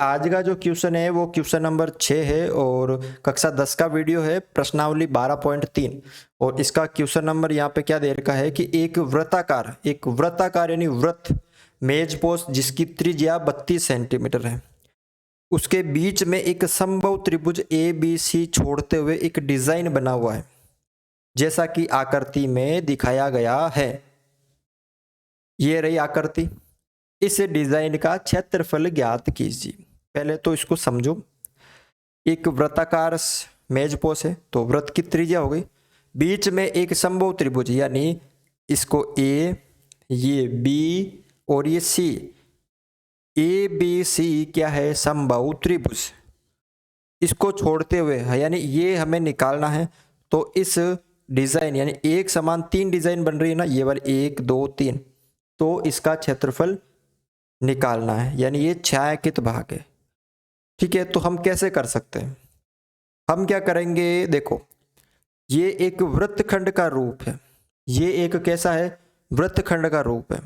आज का जो क्वेश्चन है वो क्वेश्चन नंबर 6 है और कक्षा 10 का वीडियो है, प्रश्नावली 12.3। और इसका क्वेश्चन नंबर यहाँ पे क्या दे रखा है कि एक वृत्ताकार यानी वृत्त मेज पोस्ट जिसकी त्रिज्या 32 सेंटीमीटर है, उसके बीच में एक समबाहु त्रिभुज ए बी सी छोड़ते हुए एक डिजाइन बना हुआ है जैसा कि आकृति में दिखाया गया है। ये रही आकृति। इस डिजाइन का क्षेत्रफल ज्ञात कीजिए। पहले तो इसको समझो। एक वृत्ताकार मेजपोश है तो वृत्त की त्रिज्या हो गई, बीच में एक समबाहु त्रिभुज यानी इसको ए, ये बी और ये सी, ए बी सी क्या है, समबाहु त्रिभुज। इसको छोड़ते हुए यानी ये हमें निकालना है। तो इस डिजाइन यानी एक समान तीन डिजाइन बन रही है ना, ये वाली 1 2 3, तो इसका क्षेत्रफल निकालना है यानी ये छायांकित भाग है। ठीक है, तो हम कैसे कर सकते हैं? हम क्या करेंगे, देखो ये एक वृत्तखंड का रूप है, ये एक कैसा है, वृत्तखंड का रूप है।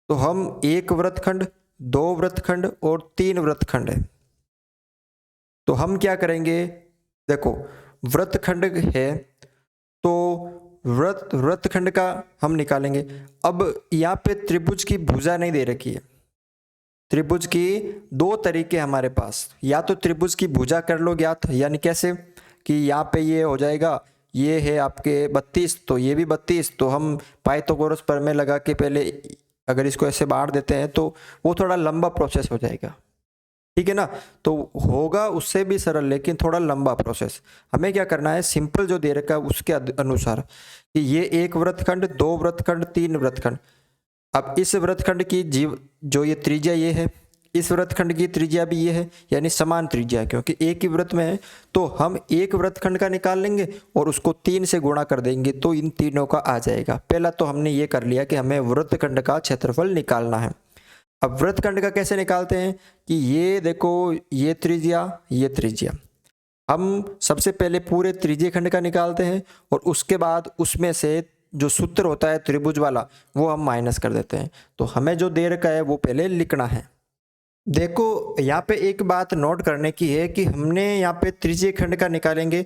तो हम एक वृत्तखंड, दो वृत्तखंड और तीन वृत्तखंड है। तो हम क्या करेंगे, देखो वृत्तखंड है तो वृत्तखंड का हम निकालेंगे। अब यहाँ पे त्रिभुज की भुजा नहीं दे रखी है। त्रिभुज की दो तरीके हमारे पास, या तो त्रिभुज की भुजा कर लो ज्ञात, यानी कैसे कि यहाँ पे ये हो जाएगा, ये है आपके 32 तो ये भी 32, तो हम पाइथागोरस प्रमेय लगा के पहले अगर इसको ऐसे बांट देते हैं तो वो थोड़ा लंबा प्रोसेस हो जाएगा। ठीक है ना, तो होगा उससे भी सरल लेकिन थोड़ा लंबा प्रोसेस। हमें क्या करना है, सिंपल जो दे रखा है उसके अनुसार कि ये एक वृत्तखंड, दो वृत्तखंड, तीन वृत्तखंड। अब इस वृत्तखंड की जो ये त्रिज्या ये है, इस वृत्तखंड की त्रिज्या भी ये है, यानी समान त्रिज्या, क्योंकि एक ही वृत्त में है। तो हम एक वृत्तखंड का निकाल लेंगे और उसको 3 से गुणा कर देंगे तो इन तीनों का आ जाएगा। पहला तो हमने ये कर लिया कि हमें वृत्तखंड का क्षेत्रफल निकालना है। अब वृत्तखंड का कैसे निकालते हैं कि ये देखो, ये त्रिज्या, ये त्रिज्या, हम सबसे पहले पूरे त्रिज्य खंड का निकालते हैं और उसके बाद उसमें से जो सूत्र होता है त्रिभुज वाला वो हम माइनस कर देते हैं। तो हमें जो दे रखा है वो पहले लिखना है। देखो यहाँ पे एक बात नोट करने की है कि हमने यहाँ पे त्रिज्य खंड का निकालेंगे,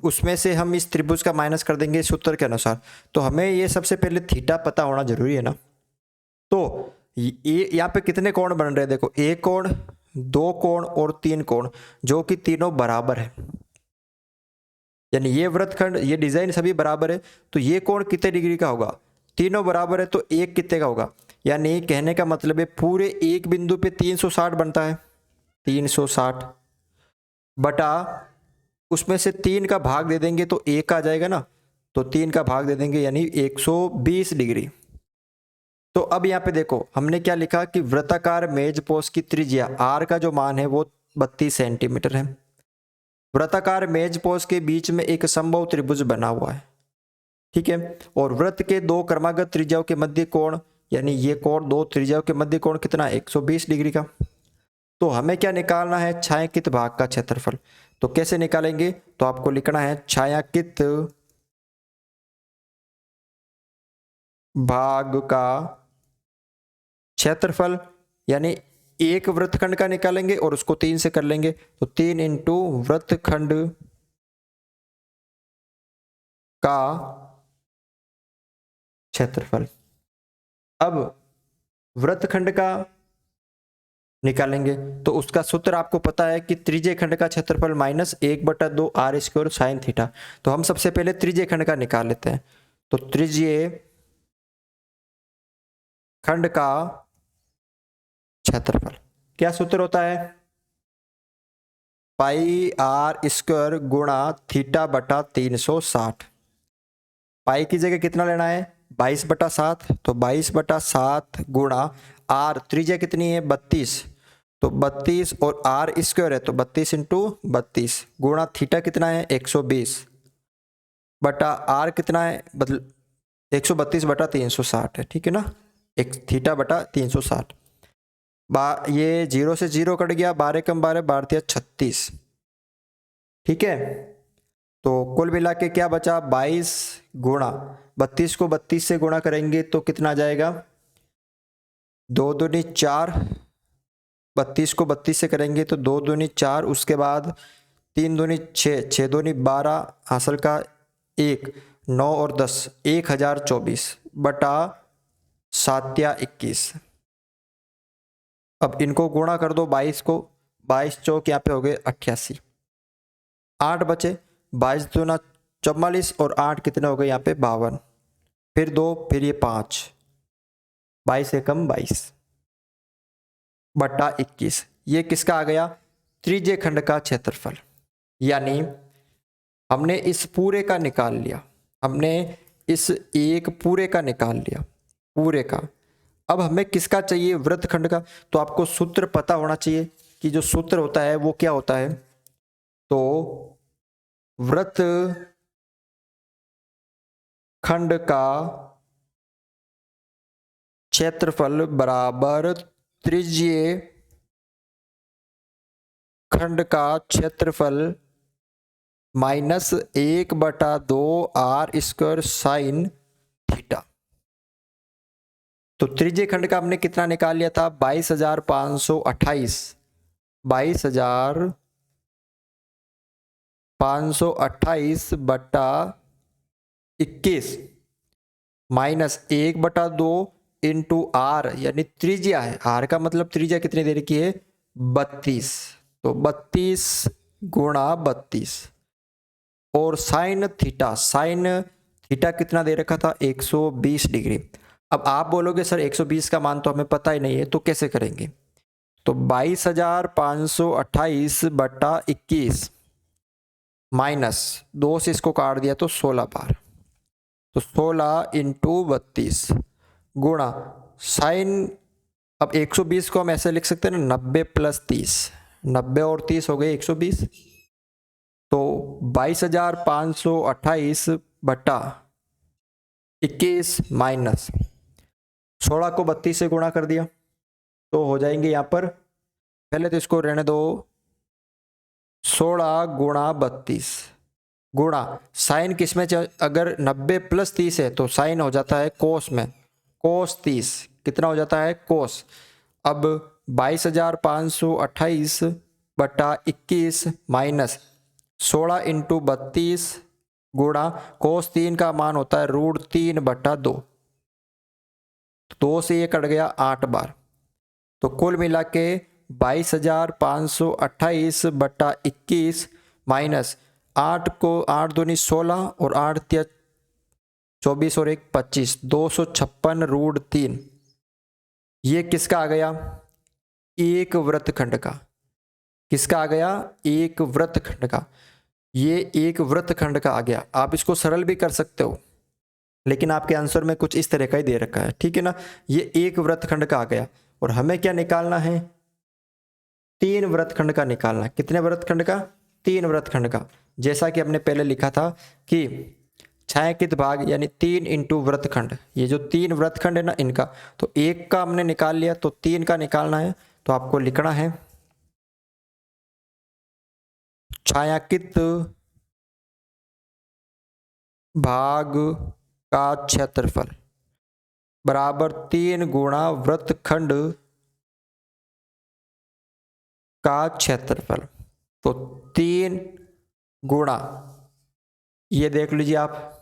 उसमें से हम इस त्रिभुज का माइनस कर देंगे सूत्र के अनुसार। तो हमें ये सबसे पहले थीटा पता होना जरूरी है ना। तो ये यहाँ पे कितने कोण बन रहे हैं, देखो एक कोण, दो कोण और तीन कोण, जो कि तीनों बराबर है। यानी ये वृत्तखंड, ये डिजाइन सभी बराबर है। तो ये कोण कितने डिग्री का होगा, तीनों बराबर है तो एक कितने का होगा। यानी कहने का मतलब है पूरे एक बिंदु पे 360 बनता है, 360 बटा उसमें से 3 का भाग दे देंगे तो 1 आ जाएगा ना। तो 3 का भाग दे देंगे यानी 120 डिग्री। तो अब यहाँ पे देखो हमने क्या लिखा कि वृत्ताकार मेज पोस्ट की त्रिज्या r का जो मान है वो 32 सेंटीमीटर है। वृत्ताकार मेज पोस्ट के बीच में एक समबाहु त्रिभुज बना हुआ है। ठीक है, और वृत्त के दो क्रमागत त्रिज्याओं के मध्य कोण, यानी ये कोण दो त्रिज्याओं के मध्य कोण कितना, 120 डिग्री का। तो हमें क्या निकालना है, छायांकित भाग का क्षेत्रफल। तो कैसे निकालेंगे, तो आपको लिखना है छायांकित भाग का क्षेत्रफल, यानी एक वृत्तखंड का निकालेंगे और उसको 3 से कर लेंगे। तो 3 इंटू वृत्तखंड का क्षेत्रफल। अब वृत्तखंड का निकालेंगे तो उसका सूत्र आपको पता है कि त्रिज्य खंड का क्षेत्रफल minus 1/2 r square sine theta. तो हम सबसे पहले त्रिज्य खंड का निकाल लेते हैं। तो त्रिज्य खंड का क्षेत्रफल क्या सूत्र होता है, पाई आर स्क्वायर गुणा थीटा बटा 360। पाई की जगह कितना लेना है, 22/7, तो 22/7 गुणा आर, त्रिज्या कितनी है 32, तो 32 और आर स्क्वायर है तो 32 इंटू 32 गुणा थीटा कितना है 120 बटा आर कितना है 132/360 है। ठीक है ना, एक थीटा बटा 360। ये 0 से 0 कट गया, 12 कम 12, 12 36। ठीक है, तो कुल मिला के क्या बचा, 22 गुणा 32 को 32 से गुणा करेंगे तो कितना आ जाएगा, 2 दूनी 4, 32 को 32 से करेंगे तो 2 दूनी 4, उसके बाद 3 दूनी 6, 6 दूनी 12, हासिल का 1, 9 और 10, 1024 बटा 7 या 21। अब इनको गुणा कर दो 22 को, 22 चौक यहाँ पे हो गए 88, 8 बचे, 22 दूना 44 और 8 कितने हो गए यहाँ पे 52, फिर 2, फिर ये 5, 22 एकम 22 बटा 21। ये किसका आ गया? त्रिज्य खंड का क्षेत्रफल। यानी हमने इस पूरे का निकाल लिया, हमने इस एक पूरे का निकाल लिया, पूरे का। अब हमें किसका चाहिए? वृत्तखंड का। तो आपको सूत्र पता होना चाहिए कि जो सूत्र होता है वो क्या होता है। तो वृत्त खंड का क्षेत्रफल बराबर त्रिज्य खंड का क्षेत्रफल minus 1/2 r square sine theta. तो त्रिज्य खंड का हमने कितना निकाल लिया था? 22,528, 22,528 बटा 21 माइनस 1/2 इंटू आर, यानी त्रिज्या है। आर का मतलब त्रिज्या कितनी दे रखी है? 32। तो 32 गुणा 32 और साइन थीटा, साइन थीटा कितना दे रखा था? 120 डिग्री। अब आप बोलोगे सर 120 का मान तो हमें पता ही नहीं है, तो कैसे करेंगे? तो 22,528 बटा 21 माइनस 2 से इसको काट दिया तो 16 बार, तो 16 इंटू 32 गुणा साइन। अब 120 को हम ऐसे लिख सकते हैं ना, 90 प्लस 30, 90 और 30 हो गए 120। तो 22,528 बटा 21 माइनस 16 को 32 से गुणा कर दिया तो हो जाएंगे यहाँ पर, पहले तो इसको रहने दो, 16 गुणा 32 गुणा साइन किस में? अगर 90 प्लस 30 है तो साइन हो जाता है कोस में, कोस 30 कितना हो जाता है? कोस। अब 22,528 बटा 21 माइनस 16 इंटू 32 गुणा कोस 3 का मान होता है √3/2, 2 से ये कट गया 8 बार। तो कुल मिला के 22,528 बटा 21 माइनस 8 को 8 दूनी 16 और 8 तिया 24 और 1 25, 256 √3। ये किसका आ गया? एक वृत्तखंड का। किसका आ गया? एक वृत्तखंड का। ये एक वृत्तखंड का आ गया। आप इसको सरल भी कर सकते हो, लेकिन आपके आंसर में कुछ इस तरह का ही दे रखा है, ठीक है ना। ये एक वृत्तखंड का आ गया और हमें क्या निकालना है? 3 वृत्तखंड का निकालना है। कितने वृत्तखंड का? 3 वृत्तखंड का। जैसा कि हमने पहले लिखा था कि छायांकित भाग यानी 3 इंटू वृत्तखंड, ये जो 3 वृत्तखंड है ना इनका, तो एक का हमने निकाल लिया तो 3 का निकालना है। तो आपको लिखना है छायांकित भाग का क्षेत्रफल बराबर 3 गुणा वृत्तखंड का क्षेत्रफल। तो 3 गुणा, ये देख लीजिए आप,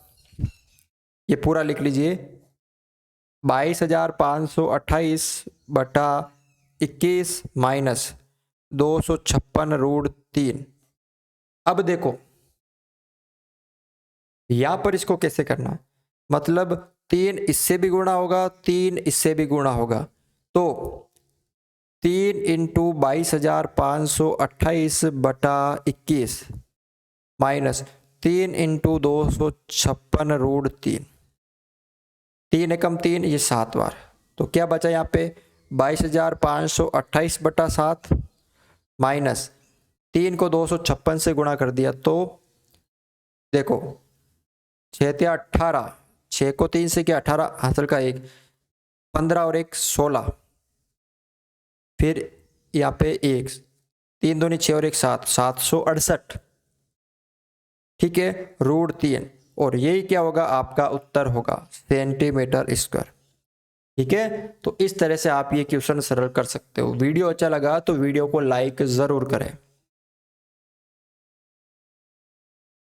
ये पूरा लिख लीजिए, 22,528 बटा 21 माइनस 256 √3। अब देखो यहां पर इसको कैसे करना है, मतलब 3 इससे भी गुणा होगा, 3 इससे भी गुणा होगा। तो 3 इंटू 22,528 बटा 21 माइनस 3 इंटू 256 √3, 3 एकम 3, ये 7 बार। तो क्या बचा यहाँ पे? 22,528 बटा 7 माइनस 3 को 256 से गुणा कर दिया तो देखो 6 × 18, 6 को 3 से किया 18, हासिल का 1, 15 और 1 16, फिर यहाँ पे 1, 3 दूनी 6 और 1 7, 768, ठीक है, √3। और यही क्या होगा? आपका उत्तर होगा सेंटीमीटर स्क्वायर। ठीक है, तो इस तरह से आप ये क्वेश्चन सरल कर सकते हो। वीडियो अच्छा लगा तो वीडियो को लाइक जरूर करें।